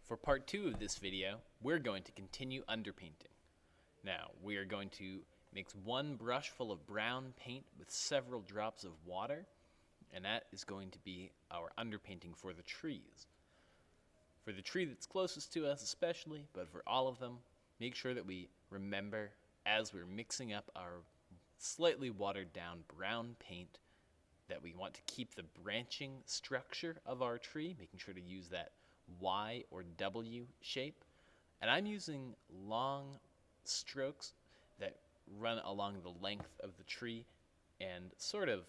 For part 2 of this video, we're going to continue underpainting. Now, we are going to mix one brush full of brown paint with several drops of water, and that is going to be our underpainting for the trees. For the tree that's closest to us especially, but for all of them, make sure that we remember as we're mixing up our slightly watered down brown paint that we want to keep the branching structure of our tree, making sure to use that Y or W shape. And I'm using long strokes that run along the length of the tree and sort of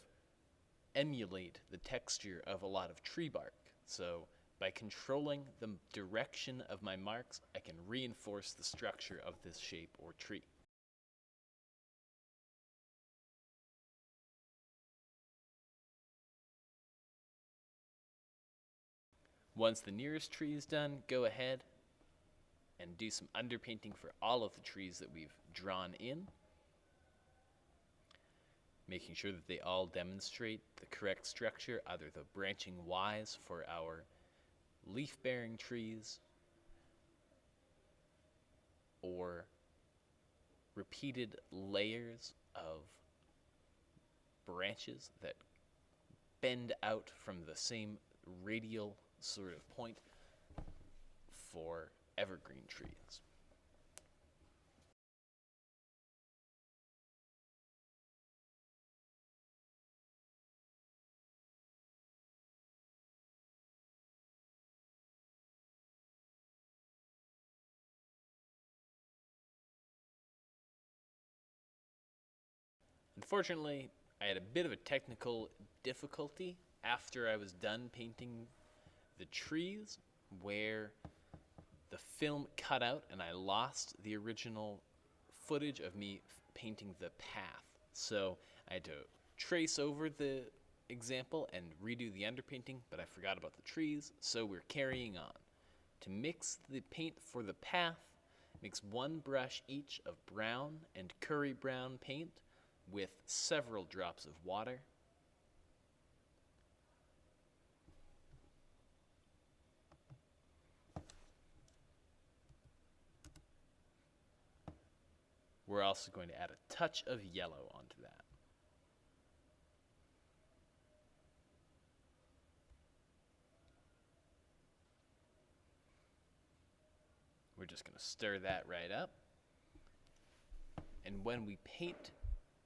emulate the texture of a lot of tree bark. So by controlling the direction of my marks, I can reinforce the structure of this shape or tree. Once the nearest tree is done, go ahead and do some underpainting for all of the trees that we've drawn in, making sure that they all demonstrate the correct structure, either the branching Ys for our leaf-bearing trees or repeated layers of branches that bend out from the same radial sort of point for evergreen trees. Unfortunately, I had a bit of a technical difficulty after I was done painting the trees, where the film cut out and I lost the original footage of me painting the path. So I had to trace over the example and redo the underpainting, but I forgot about the trees, so we're carrying on. To mix the paint for the path, mix one brush each of brown and curry brown paint with several drops of water. We're also going to add a touch of yellow onto that. We're just going to stir that right up. And when we paint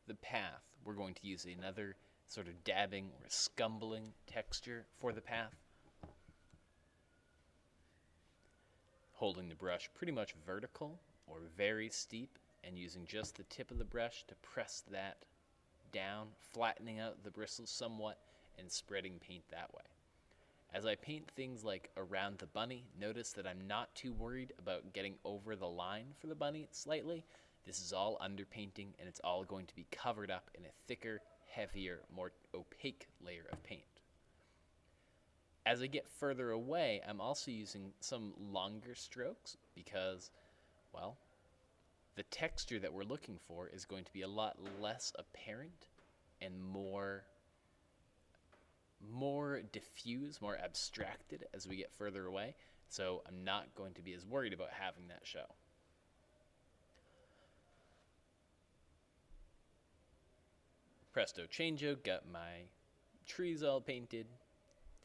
the path, we're going to use another sort of dabbing or scumbling texture for the path, holding the brush pretty much vertical or very steep and using just the tip of the brush to press that down, flattening out the bristles somewhat and spreading paint that way. As I paint things like around the bunny, notice that I'm not too worried about getting over the line for the bunny slightly. This is all underpainting, and it's all going to be covered up in a thicker, heavier, more opaque layer of paint. As I get further away, I'm also using some longer strokes because, well, the texture that we're looking for is going to be a lot less apparent and more diffuse, more abstracted as we get further away. So I'm not going to be as worried about having that show. Presto changeo, got my trees all painted.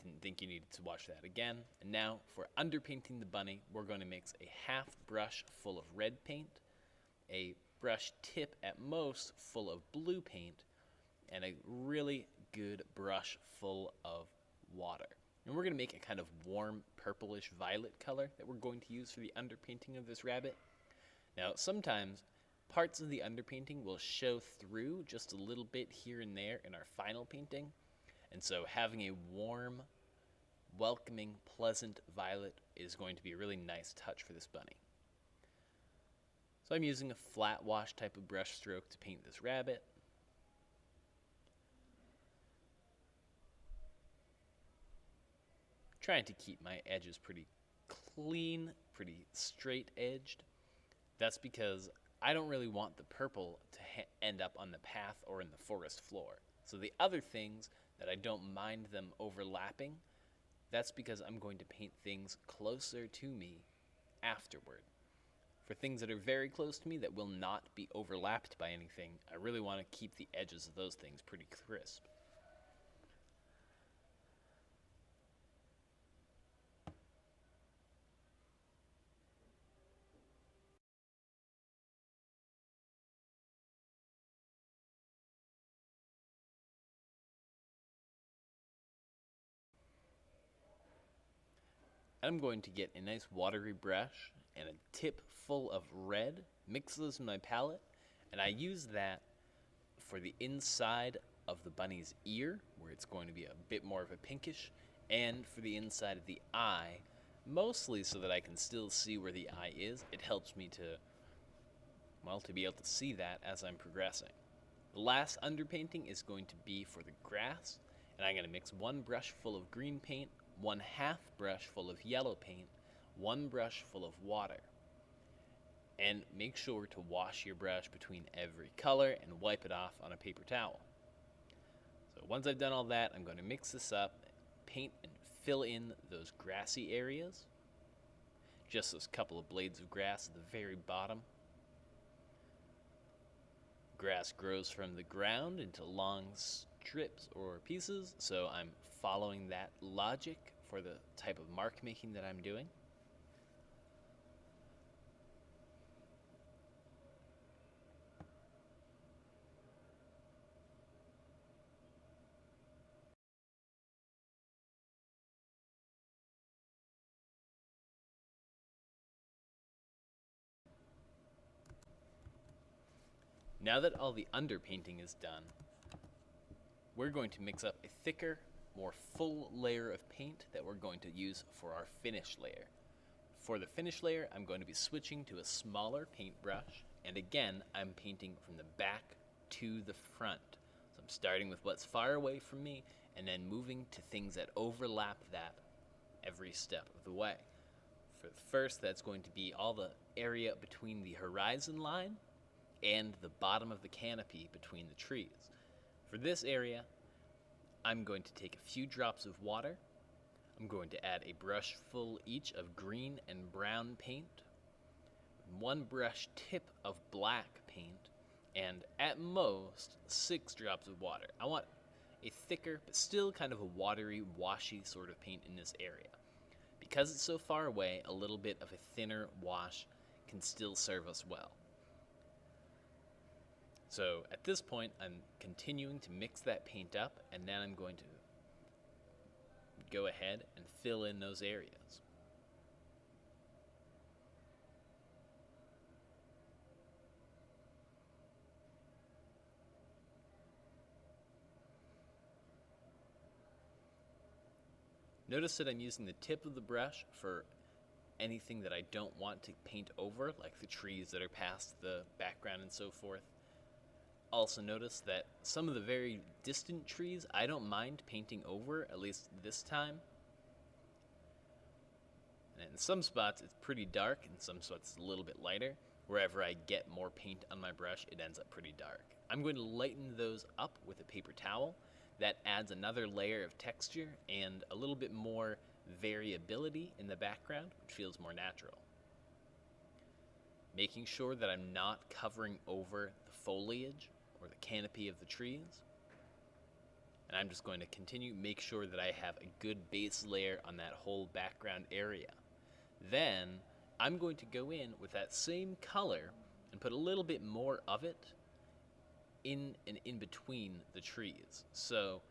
Didn't think you needed to watch that again. And now for underpainting the bunny, we're going to mix a half brush full of red paint, a brush tip at most full of blue paint, and a really good brush full of water. And we're going to make a kind of warm purplish violet color that we're going to use for the underpainting of this rabbit. Now, sometimes parts of the underpainting will show through just a little bit here and there in our final painting. And so having a warm, welcoming, pleasant violet is going to be a really nice touch for this bunny. So I'm using a flat wash type of brush stroke to paint this rabbit. Trying to keep my edges pretty clean, pretty straight edged. That's because I don't really want the purple to end up on the path or in the forest floor. So the other things that I don't mind them overlapping That's because I'm going to paint things closer to me afterward. For things that are very close to me that will not be overlapped by anything, I really want to keep the edges of those things pretty crisp. I'm going to get a nice watery brush and a tip full of red, mix those in my palette, and I use that for the inside of the bunny's ear, where it's going to be a bit more of a pinkish, and for the inside of the eye, mostly so that I can still see where the eye is. It helps me to, well, to be able to see that as I'm progressing. The last underpainting is going to be for the grass, and I'm going to mix one brush full of green paint, 1/2 brush full of yellow paint, 1 brush full of water. And make sure to wash your brush between every color and wipe it off on a paper towel. So once I've done all that, I'm going to mix this up, paint and fill in those grassy areas. Just those couple of blades of grass at the very bottom. Grass grows from the ground into long strips or pieces, so I'm following that logic for the type of mark making that I'm doing. Now that all the underpainting is done, we're going to mix up a thicker, more full layer of paint that we're going to use for our finish layer. For the finish layer, I'm going to be switching to a smaller paintbrush, and again, I'm painting from the back to the front. So I'm starting with what's far away from me, and then moving to things that overlap that every step of the way. For the first, that's going to be all the area between the horizon line and the bottom of the canopy between the trees. For this area, I'm going to take a few drops of water. I'm going to add a brush full each of green and brown paint, 1 brush tip of black paint, and at most 6 drops of water. I want a thicker, but still kind of a watery, washy sort of paint in this area. Because it's so far away, a little bit of a thinner wash can still serve us well. So at this point, I'm continuing to mix that paint up, and then I'm going to go ahead and fill in those areas. Notice that I'm using the tip of the brush for anything that I don't want to paint over, like the trees that are past the background and so forth. Also notice that some of the very distant trees I don't mind painting over, at least this time. And in some spots it's pretty dark, in some spots it's a little bit lighter. Wherever I get more paint on my brush, it ends up pretty dark. I'm going to lighten those up with a paper towel. That adds another layer of texture and a little bit more variability in the background, which feels more natural. Making sure that I'm not covering over the foliage or the canopy of the trees. And I'm just going to continue to make sure that I have a good base layer on that whole background area. Then I'm going to go in with that same color and put a little bit more of it in and in between the trees. So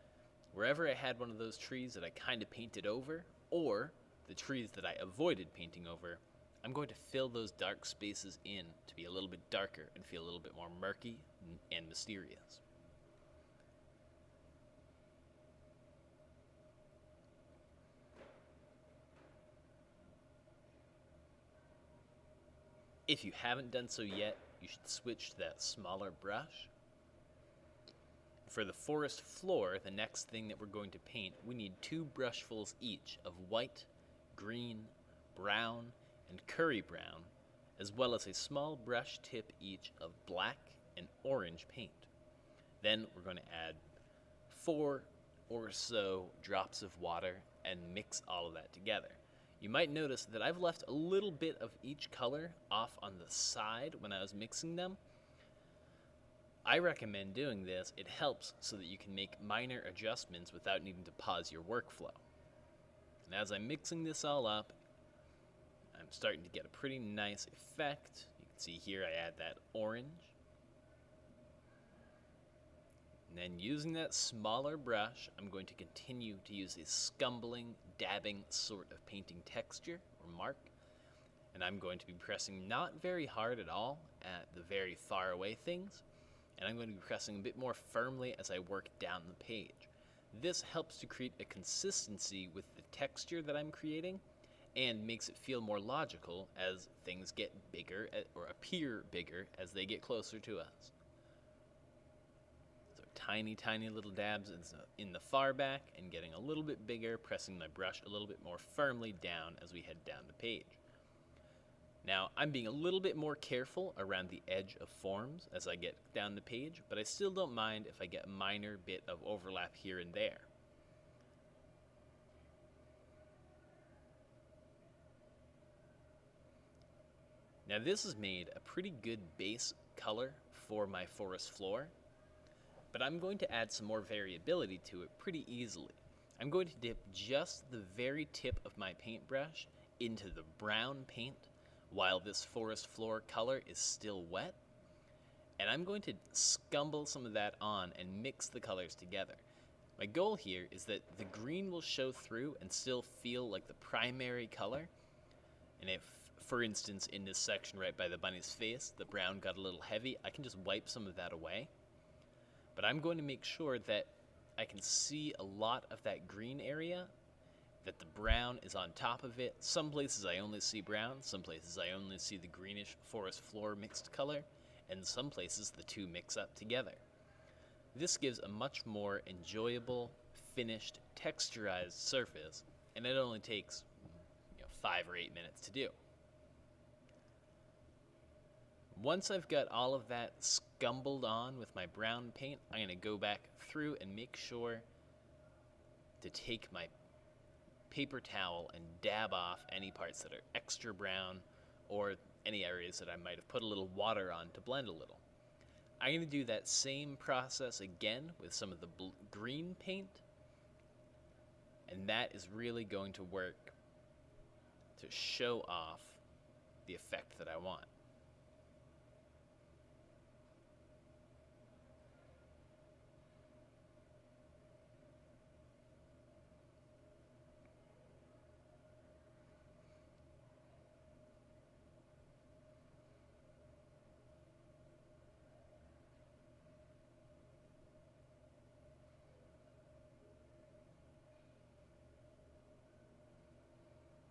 wherever I had one of those trees that I kind of painted over, or the trees that I avoided painting over, I'm going to fill those dark spaces in to be a little bit darker and feel a little bit more murky and mysterious. If you haven't done so yet, you should switch to that smaller brush. For the forest floor, the next thing that we're going to paint, we need 2 brushfuls each of white, green, brown, and curry brown, as well as a small brush tip each of black and orange paint. Then we're going to add 4 or so drops of water and mix all of that together. You might notice that I've left a little bit of each color off on the side when I was mixing them. I recommend doing this. It helps so that you can make minor adjustments without needing to pause your workflow. And as I'm mixing this all up, I'm starting to get a pretty nice effect. You can see here I add that orange. And then using that smaller brush, I'm going to continue to use a scumbling, dabbing sort of painting texture or mark. And I'm going to be pressing not very hard at all at the very far away things. And I'm going to be pressing a bit more firmly as I work down the page. This helps to create a consistency with the texture that I'm creating and makes it feel more logical as things get bigger or appear bigger as they get closer to us. So tiny, tiny little dabs in the far back and getting a little bit bigger, pressing my brush a little bit more firmly down as we head down the page. Now, I'm being a little bit more careful around the edge of forms as I get down the page, but I still don't mind if I get a minor bit of overlap here and there. Now, this has made a pretty good base color for my forest floor, but I'm going to add some more variability to it pretty easily. I'm going to dip just the very tip of my paintbrush into the brown paint while this forest floor color is still wet, and I'm going to scumble some of that on and mix the colors together. My goal here is that the green will show through and still feel like the primary color, and if, for instance, in this section right by the bunny's face, the brown got a little heavy, I can just wipe some of that away. But I'm going to make sure that I can see a lot of that green area, that the brown is on top of it. Some places I only see brown, some places I only see the greenish forest floor mixed color, and some places the two mix up together. This gives a much more enjoyable, finished, texturized surface, and it only takes 5 or 8 minutes to do. Once I've got all of that scumbled on with my brown paint, I'm going to go back through and make sure to take my paper towel and dab off any parts that are extra brown or any areas that I might have put a little water on to blend a little. I'm going to do that same process again with some of the green paint, and that is really going to work to show off the effect that I want.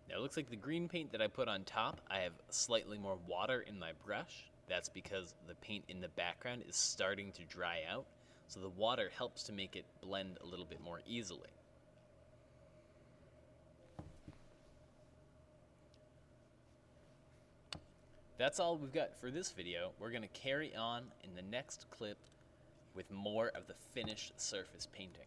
Now it looks like the green paint that I put on top, I have slightly more water in my brush. That's because the paint in the background is starting to dry out, so the water helps to make it blend a little bit more easily. That's all we've got for this video. We're going to carry on in the next clip with more of the finished surface painting.